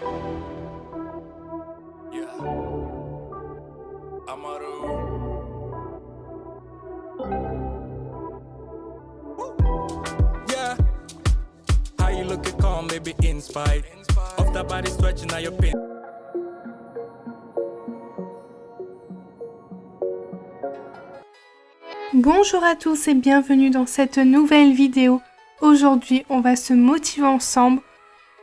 Yeah. Amaru. Yeah. How you looking calm, baby, in spite of that body stretching out your pin. Bonjour à tous et bienvenue dans cette nouvelle vidéo. Aujourd'hui, on va se motiver ensemble.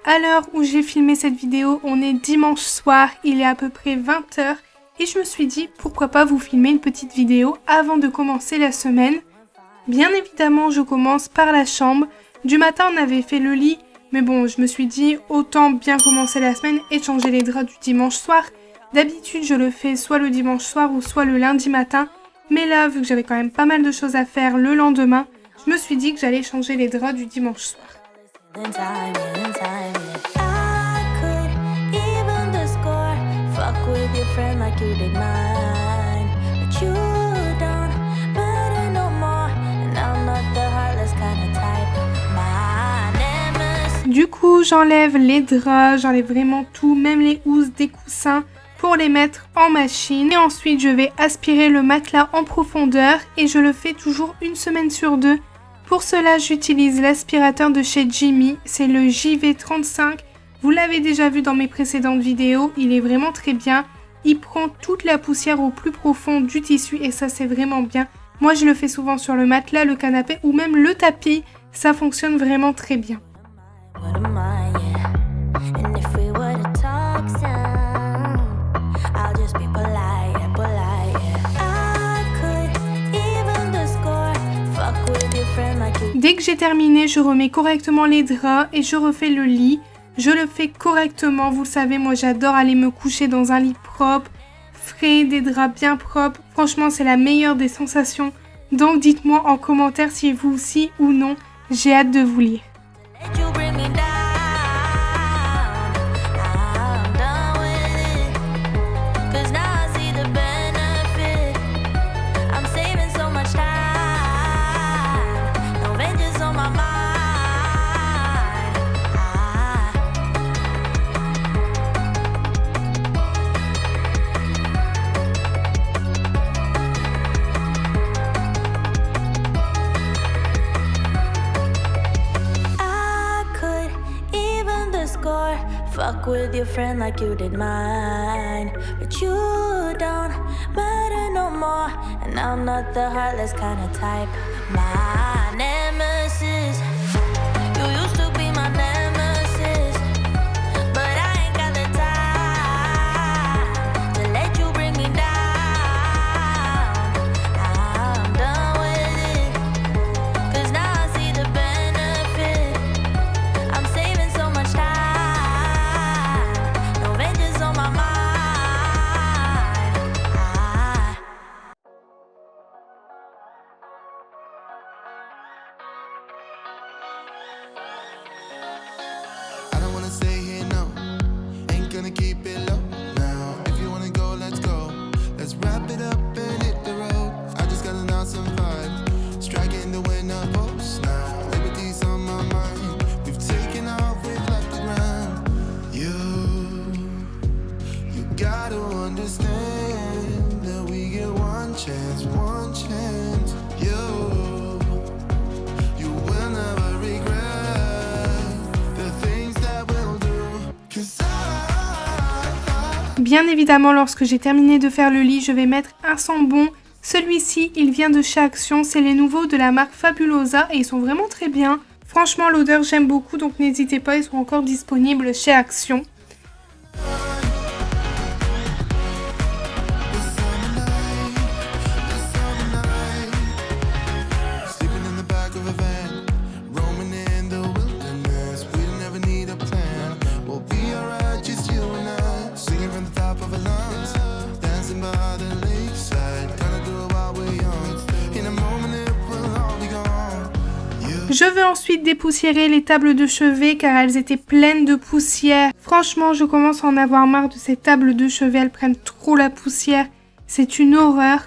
À l'heure où j'ai filmé cette vidéo, on est dimanche soir, il est à peu près 20h et je me suis dit pourquoi pas vous filmer une petite vidéo avant de commencer la semaine. Bien évidemment, je commence par la chambre. Du matin, on avait fait le lit, mais bon, je me suis dit autant bien commencer la semaine et changer les draps du dimanche soir. D'habitude, je le fais soit le dimanche soir ou soit le lundi matin. Mais là, vu que j'avais quand même pas mal de choses à faire le lendemain, je me suis dit que j'allais changer les draps du dimanche soir. Du coup, j'enlève les draps, j'enlève vraiment tout, même les housses des coussins, pour les mettre en machine. Et ensuite, je vais aspirer le matelas en profondeur et je le fais toujours une semaine sur deux. Pour cela, j'utilise l'aspirateur de chez Jimmy, c'est le JV35. Vous l'avez déjà vu dans mes précédentes vidéos, il est vraiment très bien. Il prend toute la poussière au plus profond du tissu et ça, c'est vraiment bien. Moi, je le fais souvent sur le matelas, le canapé ou même le tapis. Ça fonctionne vraiment très bien. Dès que j'ai terminé, je remets correctement les draps et je refais le lit. Je le fais correctement, vous le savez, moi j'adore aller me coucher dans un lit propre, frais, des draps bien propres. Franchement, c'est la meilleure des sensations. Donc dites-moi en commentaire si vous aussi ou non, j'ai hâte de vous lire. Fuck with your friend like you did mine, but you don't matter no more, and I'm not the heartless kind of type. My nemesis, you used to be my nemesis, but I ain't got the time to let you bring me down. I'm done with it, 'cause now I see the benefit. I'm saving so much time. Bien évidemment, lorsque j'ai terminé de faire le lit, je vais mettre un sambon. Celui-ci, il vient de chez Action, c'est les nouveaux de la marque Fabulosa et ils sont vraiment très bien. Franchement, l'odeur, j'aime beaucoup, donc n'hésitez pas, ils sont encore disponibles chez Action. Je vais ensuite dépoussiérer les tables de chevet car elles étaient pleines de poussière. Franchement, je commence à en avoir marre de ces tables de chevet, elles prennent trop la poussière. C'est une horreur.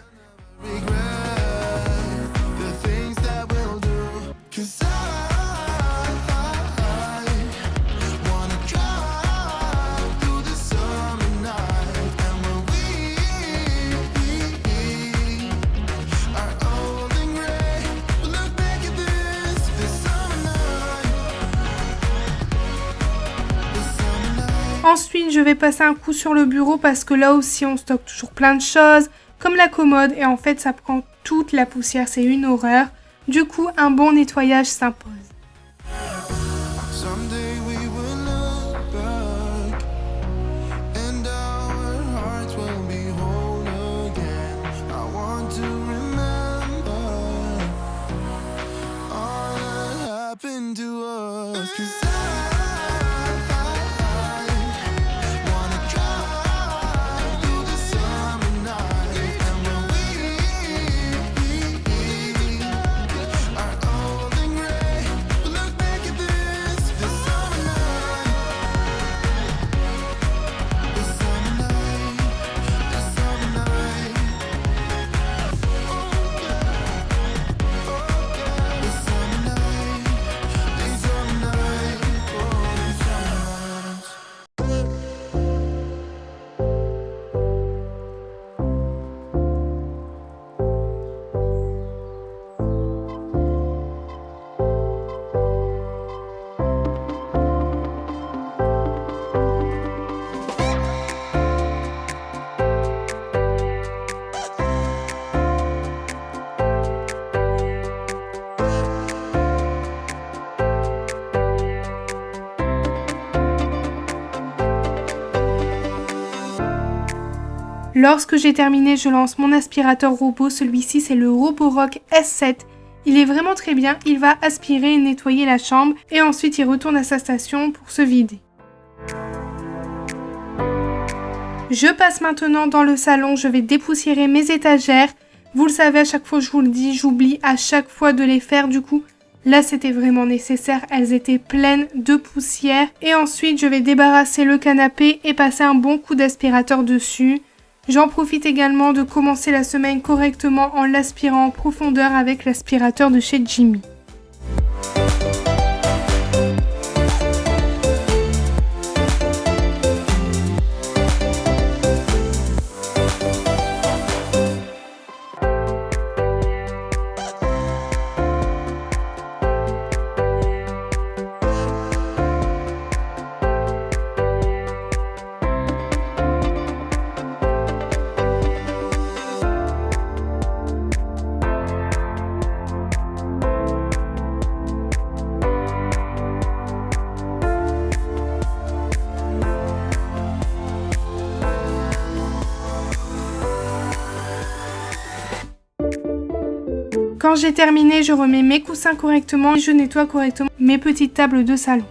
Ensuite, je vais passer un coup sur le bureau parce que là aussi, on stocke toujours plein de choses, comme la commode, et en fait, ça prend toute la poussière, c'est une horreur. Du coup, un bon nettoyage s'impose. Lorsque j'ai terminé, je lance mon aspirateur robot. Celui-ci, c'est le Roborock S7. Il est vraiment très bien. Il va aspirer et nettoyer la chambre et ensuite il retourne à sa station pour se vider. Je passe maintenant dans le salon. Je vais dépoussiérer mes étagères. Vous le savez, à chaque fois je vous le dis, j'oublie à chaque fois de les faire. Du coup, là c'était vraiment nécessaire. Elles étaient pleines de poussière. Et ensuite, je vais débarrasser le canapé et passer un bon coup d'aspirateur dessus. J'en profite également de commencer la semaine correctement en l'aspirant en profondeur avec l'aspirateur de chez Jimmy. Quand j'ai terminé, je remets mes coussins correctement et je nettoie correctement mes petites tables de salon.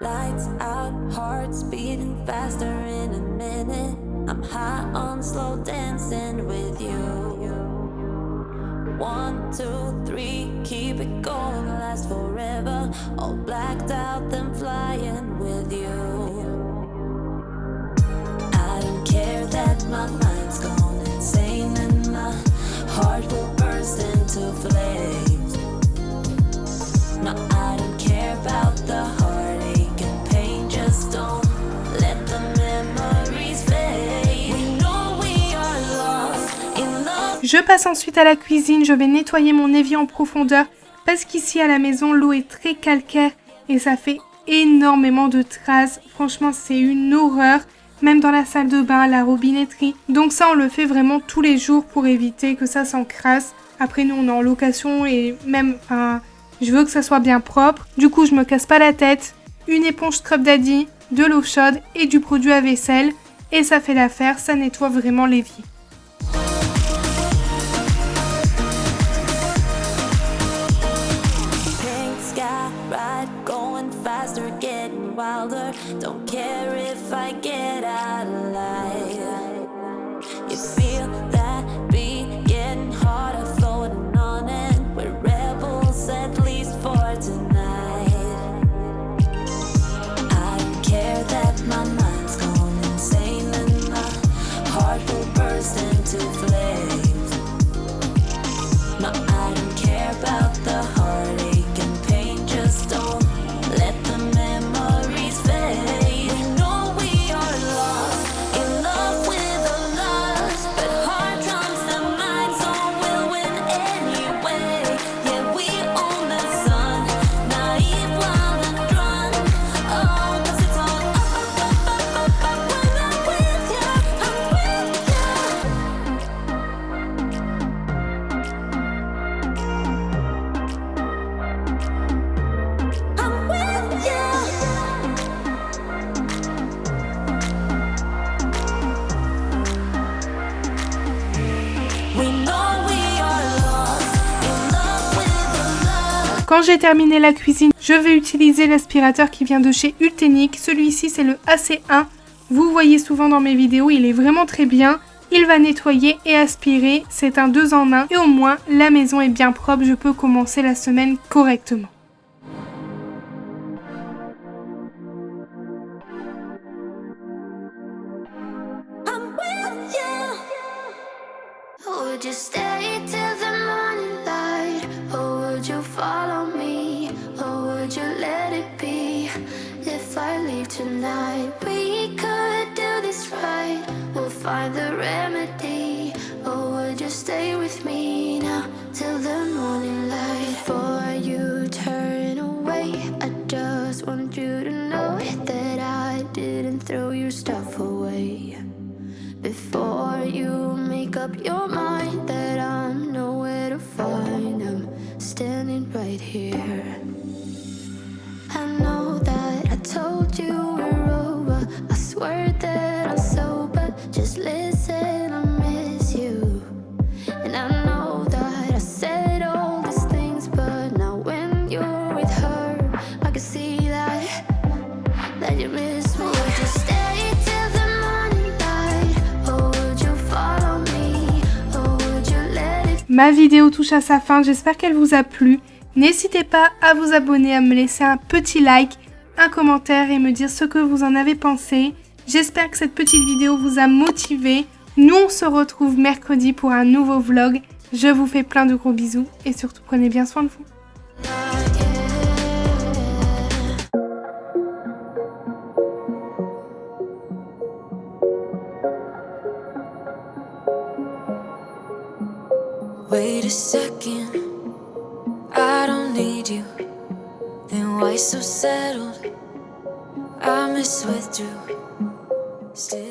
Lights out, hearts beating faster in a minute. I'm high on slow dancing with you. 1, 2, 3, keep it going, last forever. All blacked out, then flying with you. I don't care that my mind's gone insane and my heart will burst into flames. No, I don't care about the heartache and pain, just don't let the memories fade. We know we are lost in love. Je passe ensuite à la cuisine, je vais nettoyer mon évier en profondeur parce qu'ici à la maison l'eau est très calcaire et ça fait énormément de traces. Franchement c'est une horreur, même dans la salle de bain, la robinetterie. Donc ça on le fait vraiment tous les jours pour éviter que ça s'encrasse. Après nous on est en location et même, je veux que ça soit bien propre. Du coup je me casse pas la tête. Une éponge Scrub Daddy, de l'eau chaude et du produit à vaisselle et ça fait l'affaire, ça nettoie vraiment l'évier. Don't care if I get out of line. You feel that beat getting harder, floating on it. We're rebels at least for tonight. I don't care that my mind's going insane and my heart will burst into flames. No, I don't care about the heartache and pain, just don't let the memories fade. We know we are lost, in love with a lust, but heart trumps the mind, so we'll win anyway. Yeah, we own the sun, naive, wild and drunk. Oh, 'cause it's all up when I'm with you, I'm with you. I'm with you. We know we are lost, in love with the love. Quand j'ai terminé la cuisine, je vais utiliser l'aspirateur qui vient de chez Ultenic. Celui-ci c'est le AC1. Vous voyez souvent dans mes vidéos, il est vraiment très bien. Il va nettoyer et aspirer, c'est un 2 en 1 et au moins la maison est bien propre, je peux commencer la semaine correctement. I'm with you. Would you stay till the morning light, or would you follow me, or would you let it be? If I leave tonight, we could do this right. We'll find the remedy, or would you stay with me now till the morning light? Before you turn away, I just want you to know that I didn't throw your stuff away. Before you make up your mind that I'm nowhere to find, I'm standing right here. I know that I told you we're over, I swear that I'm sober, just listen, I miss you. And I know that I said all these things, but now when you're with her, I can see that you miss me. Would you stay till the morning light, or would you follow me, or would you let it? Ma vidéo touche à sa fin, j'espère qu'elle vous a plu. N'hésitez pas à vous abonner, à me laisser un petit like, un commentaire et me dire ce que vous en avez pensé. J'espère que cette petite vidéo vous a motivé. Nous on se retrouve mercredi pour un nouveau vlog. Je vous fais plein de gros bisous et surtout prenez bien soin de vous. Wait a second, I don't need you. Then why so settled? I miss withdrew. Still